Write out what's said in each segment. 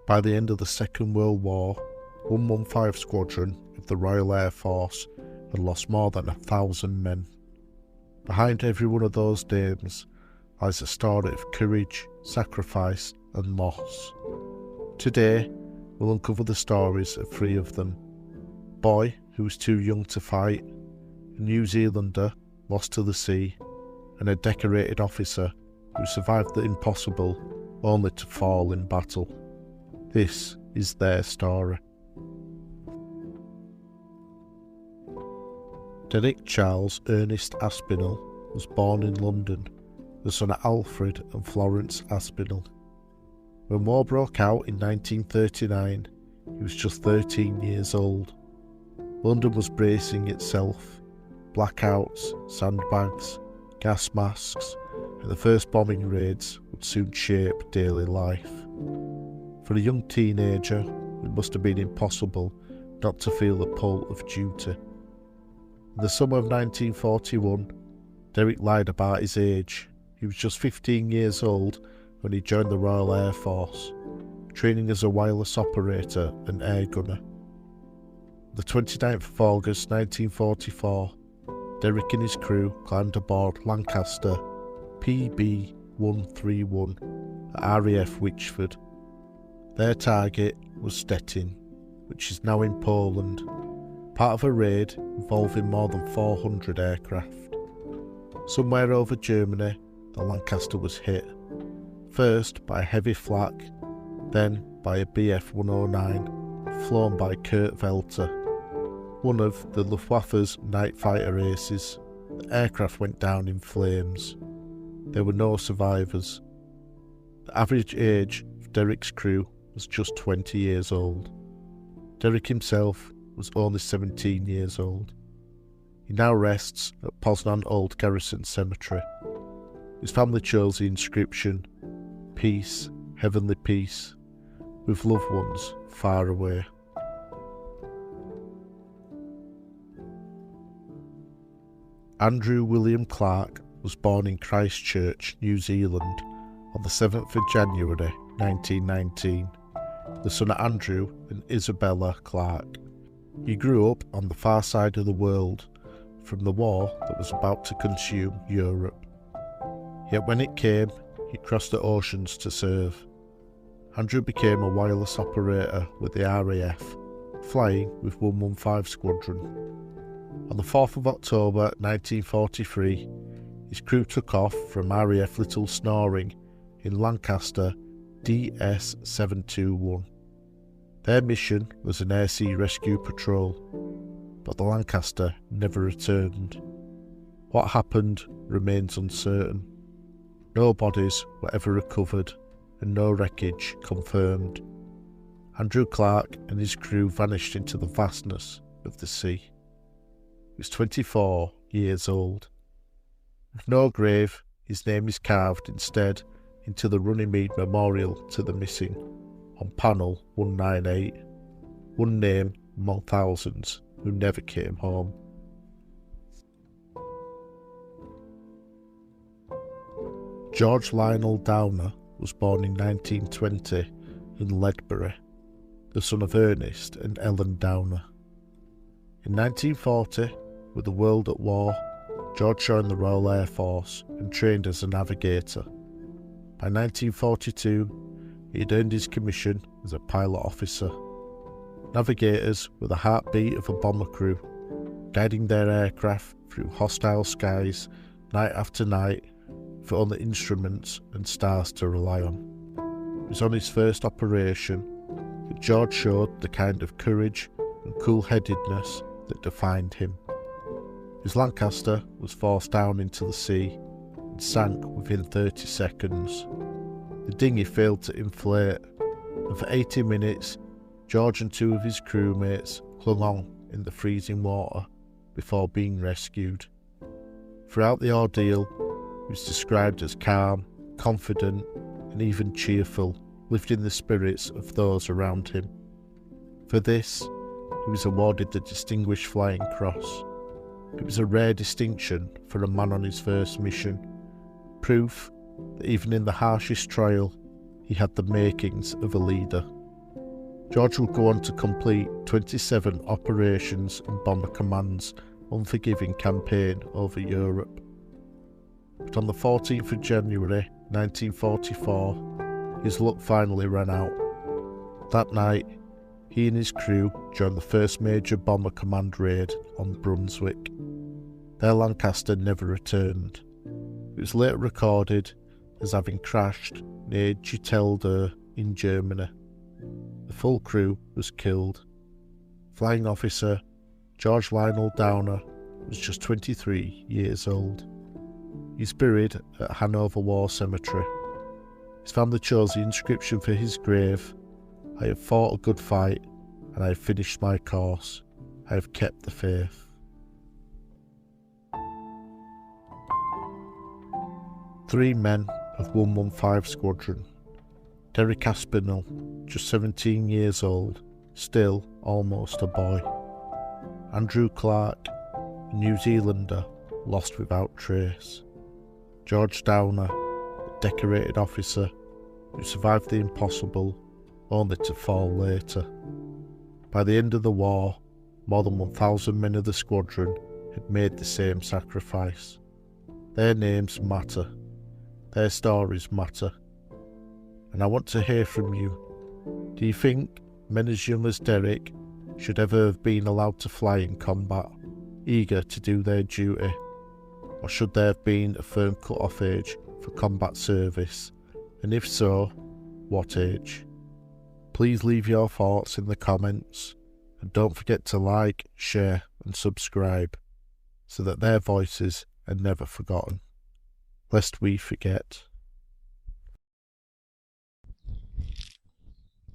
By the end of the Second World War, 115 Squadron of the Royal Air Force had lost more than 1,000 men. Behind every one of those names lies a story of courage, sacrifice and loss. Today, we'll uncover the stories of 3 of them. A boy who was too young to fight, a New Zealander lost to the sea, and a decorated officer who survived the impossible only to fall in battle. This is their story. Derek Charles Ernest Aspinell was born in London, the son of Alfred and Florence Aspinall. When war broke out in 1939, he was just 13 years old. London was bracing itself. Blackouts, sandbags, gas masks, and the first bombing raids would soon shape daily life. For a young teenager, it must have been impossible not to feel the pull of duty. In the summer of 1941, Derek lied about his age. He was just 15 years old when he joined the Royal Air Force, training as a wireless operator and air gunner. On the 29th of August 1944, Derek and his crew climbed aboard Lancaster PB131 at RAF Witchford. Their target was Stettin, which is now in Poland, part of a raid involving more than 400 aircraft. Somewhere over Germany, the Lancaster was hit, first by a heavy flak, then by a Bf-109 flown by Kurt Velter, one of the Luftwaffe's night fighter aces. The aircraft went down in flames. There were no survivors. The average age of Derek's crew was just 20 years old. Derek himself was only 17 years old. He now rests at Poznan Old Garrison Cemetery. His family chose the inscription, "Peace, Heavenly Peace," with loved ones far away. Andrew William Clark was born in Christchurch, New Zealand on the 7th of January 1919, the son of Andrew and Isabella Clark. He grew up on the far side of the world from the war that was about to consume Europe. Yet when it came, he crossed the oceans to serve. Andrew became a wireless operator with the RAF, flying with 115 Squadron. On the 4th of October 1943, his crew took off from RAF Little Snoring in Lancaster DS-721. Their mission was an air-sea rescue patrol, but the Lancaster never returned. What happened remains uncertain. No bodies were ever recovered and no wreckage confirmed. Andrew Clark and his crew vanished into the vastness of the sea. He was 24 years old. With no grave, his name is carved instead into the Runnymede Memorial to the missing on panel 198, one name among thousands who never came home. George Lionel Downer was born in 1920 in Ledbury, the son of Ernest and Ellen Downer. In 1940, with the world at war, George joined the Royal Air Force and trained as a navigator. By 1942, he had earned his commission as a pilot officer. Navigators were the heartbeat of a bomber crew, guiding their aircraft through hostile skies night after night with only instruments and stars to rely on. It was on his first operation that George showed the kind of courage and cool-headedness that defined him. His Lancaster was forced down into the sea and sank within 30 seconds. The dinghy failed to inflate, and for 80 minutes, George and 2 of his crewmates clung on in the freezing water before being rescued. Throughout the ordeal, he was described as calm, confident, and even cheerful, lifting the spirits of those around him. For this, he was awarded the Distinguished Flying Cross. It was a rare distinction for a man on his first mission, proof that even in the harshest trial, he had the makings of a leader. George would go on to complete 27 operations and Bomber Command's unforgiving campaign over Europe. But on the 14th of January 1944, his luck finally ran out. That night, he and his crew joined the first major Bomber Command raid on Brunswick. Their Lancaster never returned. It was later recorded as having crashed near Gittelde in Germany. The full crew was killed. Flying officer George Lionel Downer was just 23 years old. He's buried at Hanover War Cemetery. His family chose the inscription for his grave: "I have fought a good fight, and I have finished my course. I have kept the faith." Three men of 115 Squadron. Derek Aspinall, just 17 years old, still almost a boy. Andrew Clark, a New Zealander, lost without trace. George Downer, a decorated officer who survived the impossible only to fall later. By the end of the war, more than 1,000 men of the squadron had made the same sacrifice. Their names matter. Their stories matter. And I want to hear from you. Do you think men as young as Derek should ever have been allowed to fly in combat, eager to do their duty? Or should there have been a firm cut-off age for combat service? And if so, what age? Please leave your thoughts in the comments, and don't forget to like, share and subscribe, so that their voices are never forgotten, lest we forget.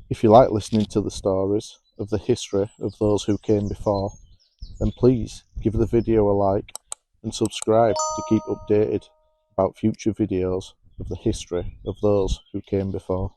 If you like listening to the stories of the history of those who came before, then please give the video a like and subscribe to keep updated about future videos of the history of those who came before.